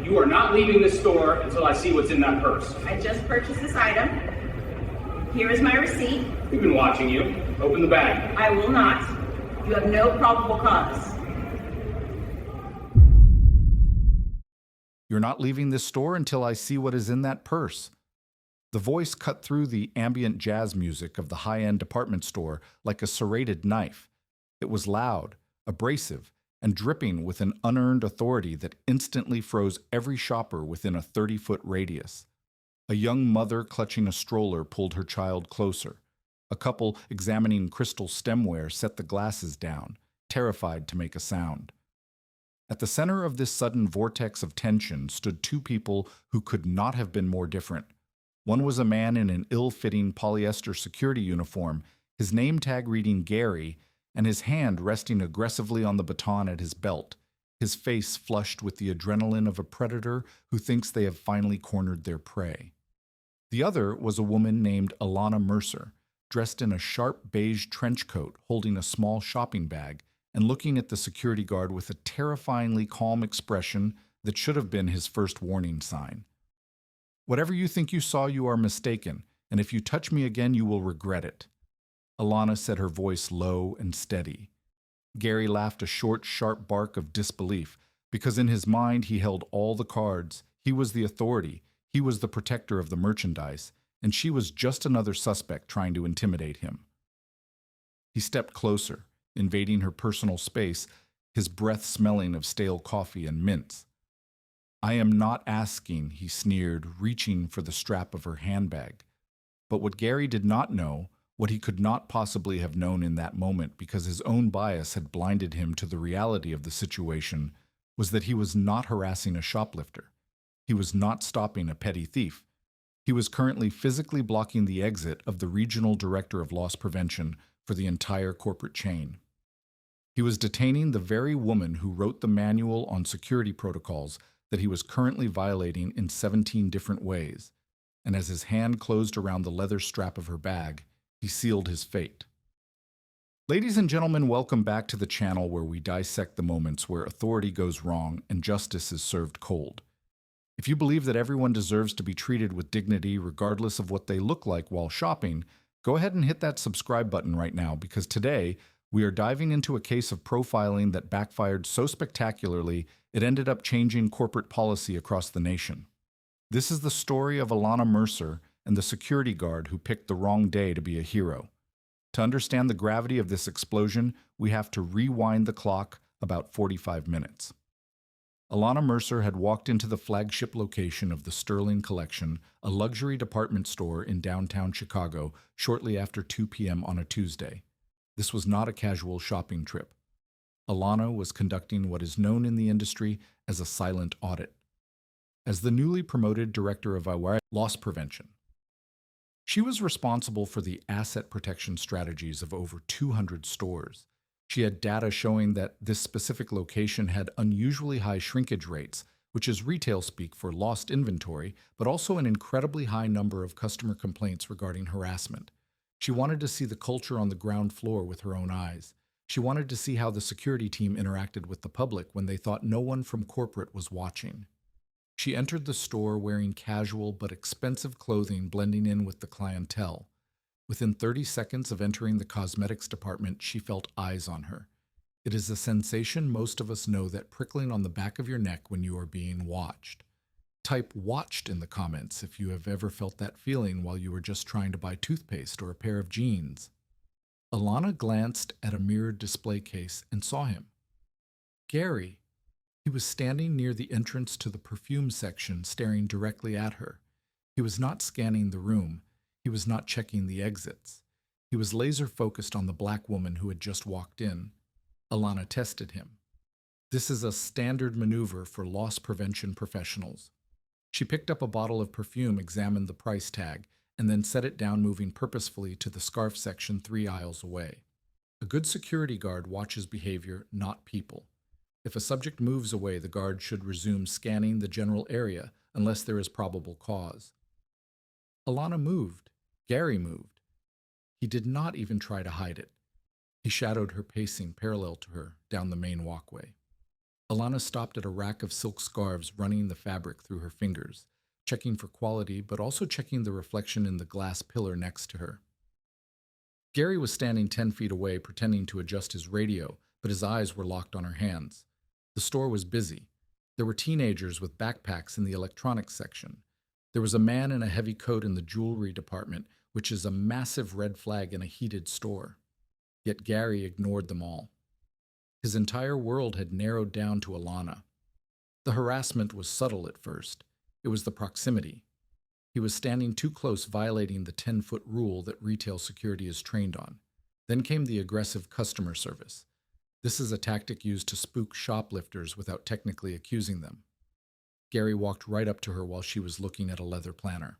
You are not leaving this store until I see what's in that purse. I just purchased this item. Here is my receipt. We've been watching you. Open the bag. I will not. You have no probable cause. You're not leaving this store until I see what is in that purse. The voice cut through the ambient jazz music of the high-end department store like a serrated knife. It was loud, abrasive, and dripping with an unearned authority that instantly froze every shopper within a 30-foot radius. A young mother clutching a stroller pulled her child closer. A couple examining crystal stemware set the glasses down, terrified to make a sound. At the center of this sudden vortex of tension stood two people who could not have been more different. One was a man in an ill-fitting polyester security uniform, his name tag reading Gary, and his hand resting aggressively on the baton at his belt, his face flushed with the adrenaline of a predator who thinks they have finally cornered their prey. The other was a woman named Alana Mercer, dressed in a sharp beige trench coat, holding a small shopping bag, and looking at the security guard with a terrifyingly calm expression that should have been his first warning sign. "Whatever you think you saw, you are mistaken, and if you touch me again, you will regret it." Alana said, her voice low and steady. Gary laughed a short, sharp bark of disbelief, because in his mind he held all the cards. He was the authority, he was the protector of the merchandise, and she was just another suspect trying to intimidate him. He stepped closer, invading her personal space, his breath smelling of stale coffee and mints. "I am not asking," he sneered, reaching for the strap of her handbag. But what Gary did not know, what he could not possibly have known in that moment because his own bias had blinded him to the reality of the situation, was that he was not harassing a shoplifter. He was not stopping a petty thief. He was currently physically blocking the exit of the regional director of loss prevention for the entire corporate chain. He was detaining the very woman who wrote the manual on security protocols that he was currently violating in 17 different ways, and as his hand closed around the leather strap of her bag, he sealed his fate. Ladies and gentlemen, welcome back to the channel where we dissect the moments where authority goes wrong and justice is served cold. If you believe that everyone deserves to be treated with dignity regardless of what they look like while shopping, go ahead and hit that subscribe button right now, because today we are diving into a case of profiling that backfired so spectacularly it ended up changing corporate policy across the nation. This is the story of Alana Mercer and the security guard who picked the wrong day to be a hero. To understand the gravity of this explosion, we have to rewind the clock about 45 minutes. Alana Mercer had walked into the flagship location of the Sterling Collection, a luxury department store in downtown Chicago, shortly after 2 p.m. on a Tuesday. This was not a casual shopping trip. Alana was conducting what is known in the industry as a silent audit. As the newly promoted director of loss prevention, she was responsible for the asset protection strategies of over 200 stores. She had data showing that this specific location had unusually high shrinkage rates, which is retail speak for lost inventory, but also an incredibly high number of customer complaints regarding harassment. She wanted to see the culture on the ground floor with her own eyes. She wanted to see how the security team interacted with the public when they thought no one from corporate was watching. She entered the store wearing casual but expensive clothing blending in with the clientele. Within 30 seconds of entering the cosmetics department, she felt eyes on her. It is a sensation most of us know, that prickling on the back of your neck when you are being watched. Type "watched" in the comments if you have ever felt that feeling while you were just trying to buy toothpaste or a pair of jeans. Alana glanced at a mirrored display case and saw him. Gary. He was standing near the entrance to the perfume section, staring directly at her. He was not scanning the room. He was not checking the exits. He was laser-focused on the black woman who had just walked in. Alana tested him. This is a standard maneuver for loss prevention professionals. She picked up a bottle of perfume, examined the price tag, and then set it down, moving purposefully to the scarf section 3 aisles away. A good security guard watches behavior, not people. If a subject moves away, the guard should resume scanning the general area unless there is probable cause. Alana moved. Gary moved. He did not even try to hide it. He shadowed her, pacing parallel to her down the main walkway. Alana stopped at a rack of silk scarves, running the fabric through her fingers, checking for quality, but also checking the reflection in the glass pillar next to her. Gary was standing 10 feet away, pretending to adjust his radio, but his eyes were locked on her hands. The store was busy. There were teenagers with backpacks in the electronics section. There was a man in a heavy coat in the jewelry department, which is a massive red flag in a heated store. Yet Gary ignored them all. His entire world had narrowed down to Alana. The harassment was subtle at first. It was the proximity. He was standing too close, violating the 10-foot rule that retail security is trained on. Then came the aggressive customer service. This is a tactic used to spook shoplifters without technically accusing them. Gary walked right up to her while she was looking at a leather planner.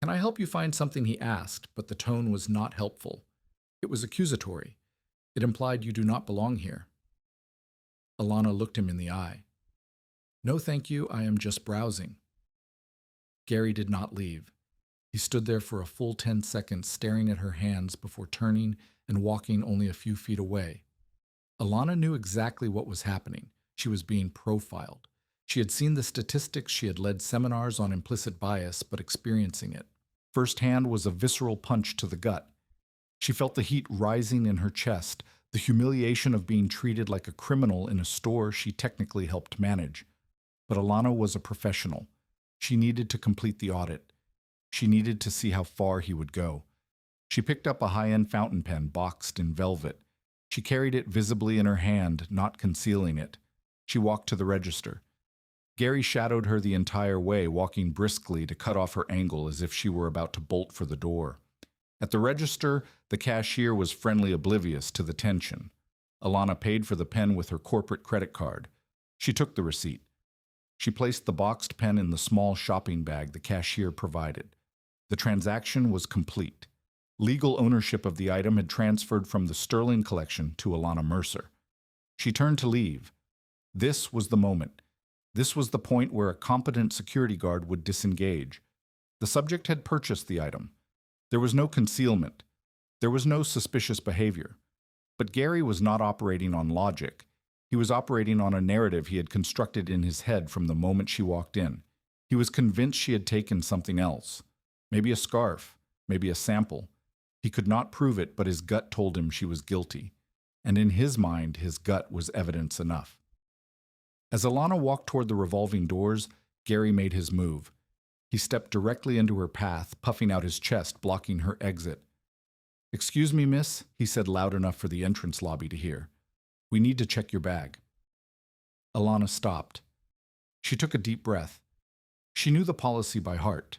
"Can I help you find something?" he asked, but the tone was not helpful. It was accusatory. It implied you do not belong here. Alana looked him in the eye. "No, thank you, I am just browsing." Gary did not leave. He stood there for a full 10 seconds, staring at her hands before turning and walking only a few feet away. Alana knew exactly what was happening. She was being profiled. She had seen the statistics, she had led seminars on implicit bias, but experiencing it firsthand was a visceral punch to the gut. She felt the heat rising in her chest, the humiliation of being treated like a criminal in a store she technically helped manage. But Alana was a professional. She needed to complete the audit. She needed to see how far he would go. She picked up a high-end fountain pen boxed in velvet. She carried it visibly in her hand, not concealing it. She walked to the register. Gary shadowed her the entire way, walking briskly to cut off her angle as if she were about to bolt for the door. At the register, the cashier was friendly, oblivious to the tension. Alana paid for the pen with her corporate credit card. She took the receipt. She placed the boxed pen in the small shopping bag the cashier provided. The transaction was complete. Legal ownership of the item had transferred from the Sterling collection to Alana Mercer. She turned to leave. This was the moment. This was the point where a competent security guard would disengage. The subject had purchased the item. There was no concealment. There was no suspicious behavior. But Gary was not operating on logic. He was operating on a narrative he had constructed in his head from the moment she walked in. He was convinced she had taken something else. Maybe a scarf, maybe a sample. He could not prove it, but his gut told him she was guilty. And in his mind, his gut was evidence enough. As Alana walked toward the revolving doors, Gary made his move. He stepped directly into her path, puffing out his chest, blocking her exit. "Excuse me, miss," he said loud enough for the entrance lobby to hear. "We need to check your bag." Alana stopped. She took a deep breath. She knew the policy by heart.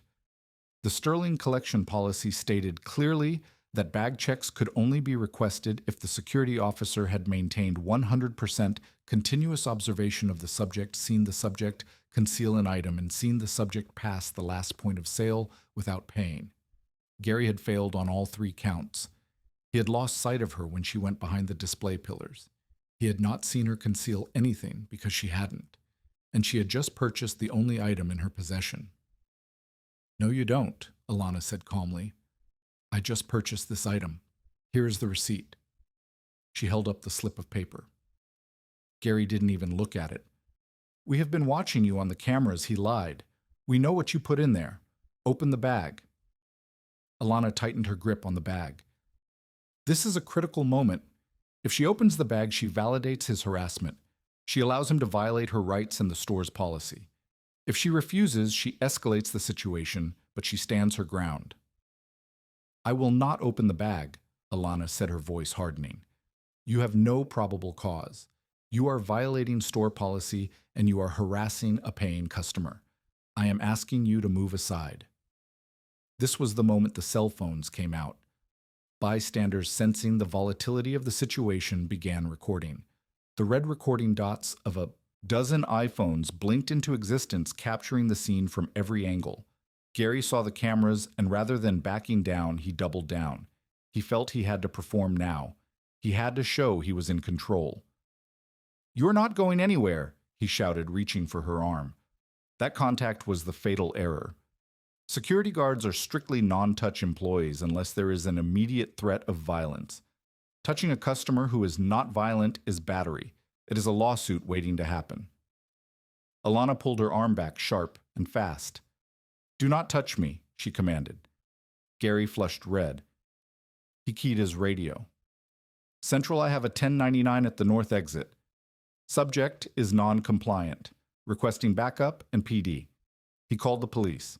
The Sterling collection policy stated clearly that bag checks could only be requested if the security officer had maintained 100% continuous observation of the subject, seen the subject conceal an item, and seen the subject pass the last point of sale without paying. Gary had failed on all 3 counts. He had lost sight of her when she went behind the display pillars. He had not seen her conceal anything because she hadn't, and she had just purchased the only item in her possession. "No, you don't," Alana said calmly. "I just purchased this item. Here is the receipt." She held up the slip of paper. Gary didn't even look at it. "We have been watching you on the cameras," he lied. "We know what you put in there. Open the bag." Alana tightened her grip on the bag. This is a critical moment. If she opens the bag, she validates his harassment. She allows him to violate her rights and the store's policy. If she refuses, she escalates the situation, but she stands her ground. "I will not open the bag," Alana said, her voice hardening. "You have no probable cause. You are violating store policy and you are harassing a paying customer. I am asking you to move aside." This was the moment the cell phones came out. Bystanders, sensing the volatility of the situation, began recording. The red recording dots of a dozen iPhones blinked into existence, capturing the scene from every angle. Gary saw the cameras, and rather than backing down, he doubled down. He felt he had to perform now. He had to show he was in control. "You're not going anywhere," he shouted, reaching for her arm. That contact was the fatal error. Security guards are strictly non-touch employees unless there is an immediate threat of violence. Touching a customer who is not violent is battery. It is a lawsuit waiting to happen. Alana pulled her arm back sharp and fast. Do not touch me, she commanded. Gary flushed red. He keyed his radio. Central, I have a 1099 at the north exit. Subject is non-compliant, requesting backup and PD. He called the police.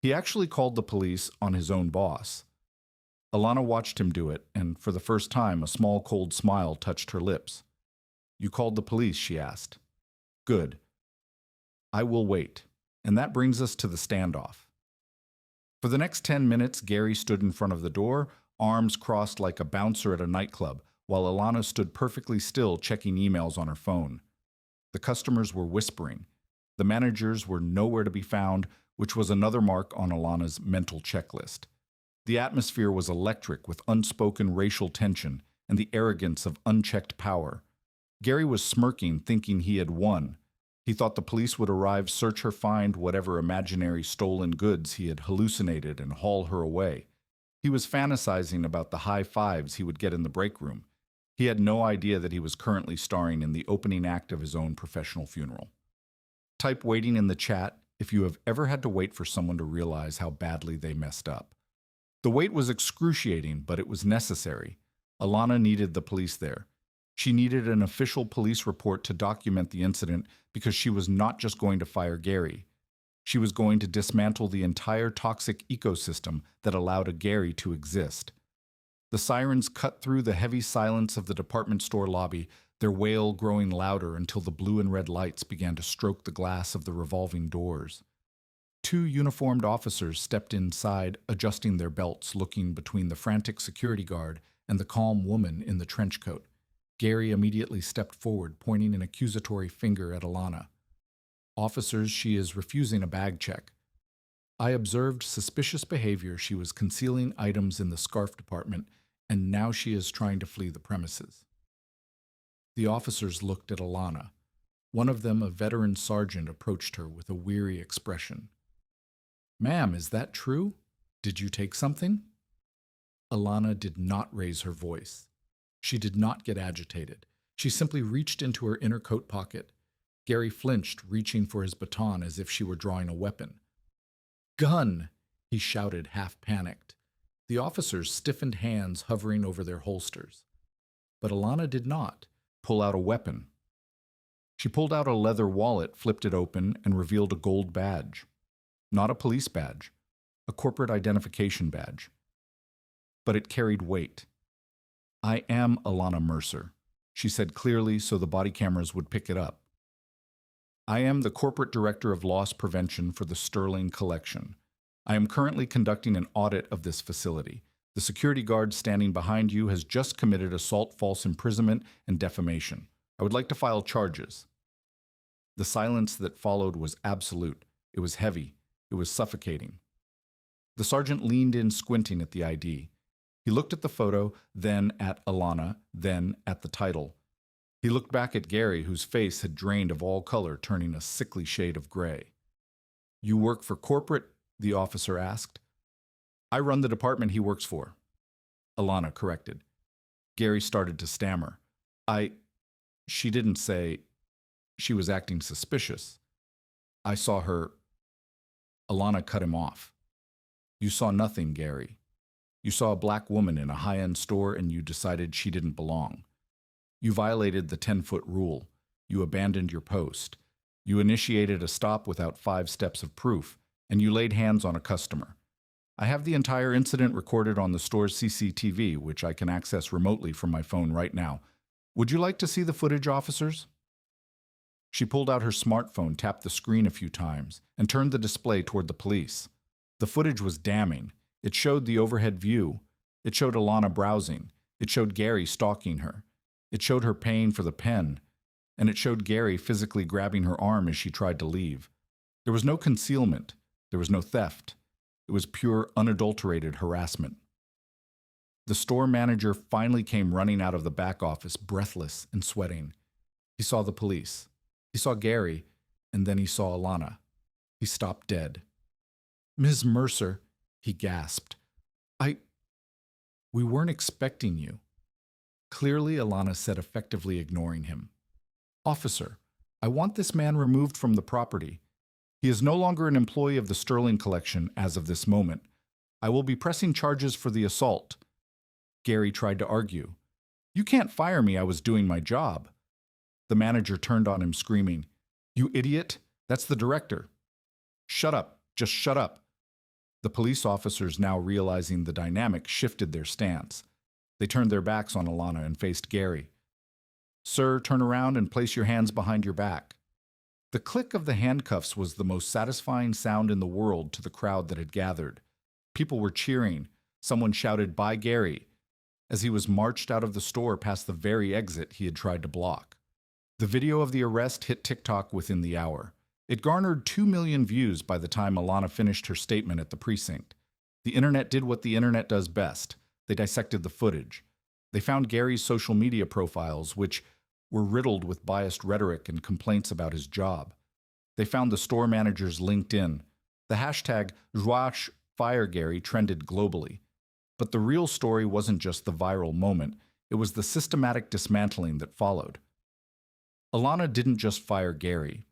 He actually called the police on his own boss. Alana watched him do it, and for the first time, a small cold smile touched her lips. You called the police, she asked. Good. I will wait. And that brings us to the standoff. For the next 10 minutes, Gary stood in front of the door, arms crossed like a bouncer at a nightclub, while Alana stood perfectly still checking emails on her phone. The customers were whispering. The managers were nowhere to be found, which was another mark on Alana's mental checklist. The atmosphere was electric with unspoken racial tension and the arrogance of unchecked power. Gary was smirking, thinking he had won. He thought the police would arrive, search her, find whatever imaginary stolen goods he had hallucinated, and haul her away. He was fantasizing about the high fives he would get in the break room. He had no idea that he was currently starring in the opening act of his own professional funeral. Type waiting in the chat if you have ever had to wait for someone to realize how badly they messed up. The wait was excruciating, but it was necessary. Alana needed the police there. She needed an official police report to document the incident because she was not just going to fire Gary. She was going to dismantle the entire toxic ecosystem that allowed a Gary to exist. The sirens cut through the heavy silence of the department store lobby, their wail growing louder until the blue and red lights began to stroke the glass of the revolving doors. Two uniformed officers stepped inside, adjusting their belts, looking between the frantic security guard and the calm woman in the trench coat. Gary immediately stepped forward, pointing an accusatory finger at Alana. Officers, she is refusing a bag check. I observed suspicious behavior. She was concealing items in the scarf department, and now she is trying to flee the premises. The officers looked at Alana. One of them, a veteran sergeant, approached her with a weary expression. Ma'am, is that true? Did you take something? Alana did not raise her voice. She did not get agitated. She simply reached into her inner coat pocket. Gary flinched, reaching for his baton as if she were drawing a weapon. Gun! He shouted, half panicked. The officers stiffened hands hovering over their holsters. But Alana did not pull out a weapon. She pulled out a leather wallet, flipped it open, and revealed a gold badge. Not a police badge, a corporate identification badge. But it carried weight. I am Alana Mercer, she said clearly so the body cameras would pick it up. I am the corporate director of loss prevention for the Sterling Collection. I am currently conducting an audit of this facility. The security guard standing behind you has just committed assault, false imprisonment, and defamation. I would like to file charges. The silence that followed was absolute. It was heavy. It was suffocating. The sergeant leaned in, squinting at the ID. He looked at the photo, then at Alana, then at the title. He looked back at Gary, whose face had drained of all color, turning a sickly shade of gray. You work for corporate? The officer asked. I run the department he works for. Alana corrected. Gary started to stammer. She didn't say. She was acting suspicious. I saw her. Alana cut him off. You saw nothing, Gary. You saw a black woman in a high-end store and you decided she didn't belong. You violated the 10-foot rule. You abandoned your post. You initiated a stop without 5 steps of proof, and you laid hands on a customer. I have the entire incident recorded on the store's CCTV, which I can access remotely from my phone right now. Would you like to see the footage, officers? She pulled out her smartphone, tapped the screen a few times, and turned the display toward the police. The footage was damning. It showed the overhead view. It showed Alana browsing. It showed Gary stalking her. It showed her paying for the pen. And it showed Gary physically grabbing her arm as she tried to leave. There was no concealment. There was no theft. It was pure, unadulterated harassment. The store manager finally came running out of the back office, breathless and sweating. He saw the police. He saw Gary, and then he saw Alana. He stopped dead. Ms. Mercer, he gasped. We weren't expecting you. Clearly, Alana said, effectively ignoring him. Officer, I want this man removed from the property. He is no longer an employee of the Sterling Collection as of this moment. I will be pressing charges for the assault. Gary tried to argue. You can't fire me, I was doing my job. The manager turned on him, screaming, You idiot! That's the director. Shut up, just shut up. The police officers, now realizing the dynamic, shifted their stance. They turned their backs on Alana and faced Gary. Sir, turn around and place your hands behind your back. The click of the handcuffs was the most satisfying sound in the world to the crowd that had gathered. People were cheering. Someone shouted, Bye, Gary, as he was marched out of the store past the very exit he had tried to block. The video of the arrest hit TikTok within the hour. It garnered 2 million views by the time Alana finished her statement at the precinct. The internet did what the internet does best. They dissected the footage. They found Gary's social media profiles, which were riddled with biased rhetoric and complaints about his job. They found the store manager's LinkedIn. The hashtag #FireGary trended globally. But the real story wasn't just the viral moment, it was the systematic dismantling that followed. Alana didn't just fire Gary.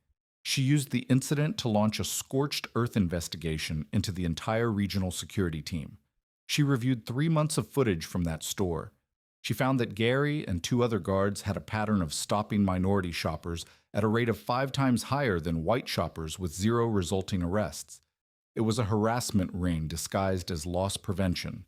She used the incident to launch a scorched earth investigation into the entire regional security team. She reviewed 3 months of footage from that store. She found that Gary and 2 other guards had a pattern of stopping minority shoppers at a rate of 5 times higher than white shoppers, with 0 resulting arrests. It was a harassment ring disguised as loss prevention.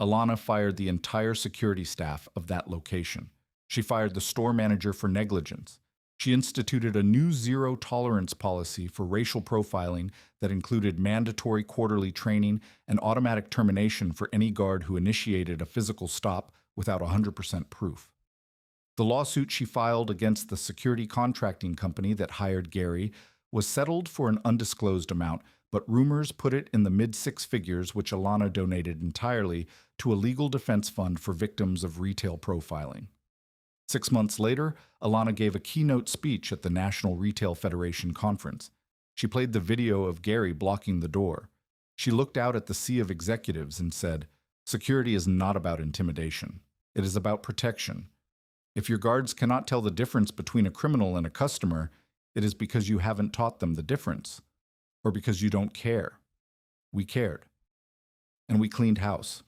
Alana fired the entire security staff of that location. She fired the store manager for negligence. She instituted a new zero-tolerance policy for racial profiling that included mandatory quarterly training and automatic termination for any guard who initiated a physical stop without 100% proof. The lawsuit she filed against the security contracting company that hired Gary was settled for an undisclosed amount, but rumors put it in the mid-6 figures, which Alana donated entirely to a legal defense fund for victims of retail profiling. 6 months later, Alana gave a keynote speech at the National Retail Federation conference. She played the video of Gary blocking the door. She looked out at the sea of executives and said, "Security is not about intimidation. It is about protection. If your guards cannot tell the difference between a criminal and a customer, it is because you haven't taught them the difference, or because you don't care. We cared. And we cleaned house."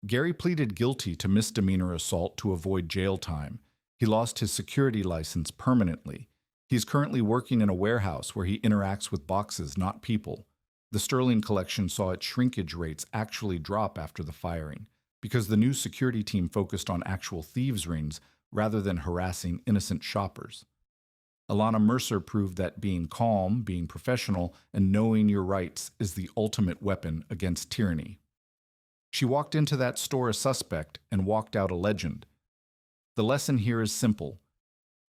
Gary pleaded guilty to misdemeanor assault to avoid jail time. He lost his security license permanently. He's currently working in a warehouse where he interacts with boxes, not people. The Sterling Collection saw its shrinkage rates actually drop after the firing, because the new security team focused on actual thieves' rings rather than harassing innocent shoppers. Alana Mercer proved that being calm, being professional, and knowing your rights is the ultimate weapon against tyranny. She walked into that store a suspect and walked out a legend. The lesson here is simple.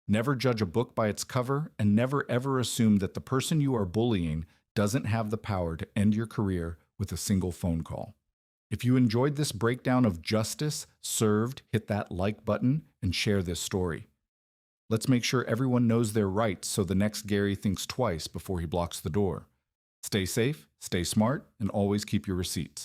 Never judge a book by its cover, and never ever assume that the person you are bullying doesn't have the power to end your career with a single phone call. If you enjoyed this breakdown of justice served, hit that like button and share this story. Let's make sure everyone knows their rights so the next Gary thinks twice before he blocks the door. Stay safe, stay smart, and always keep your receipts.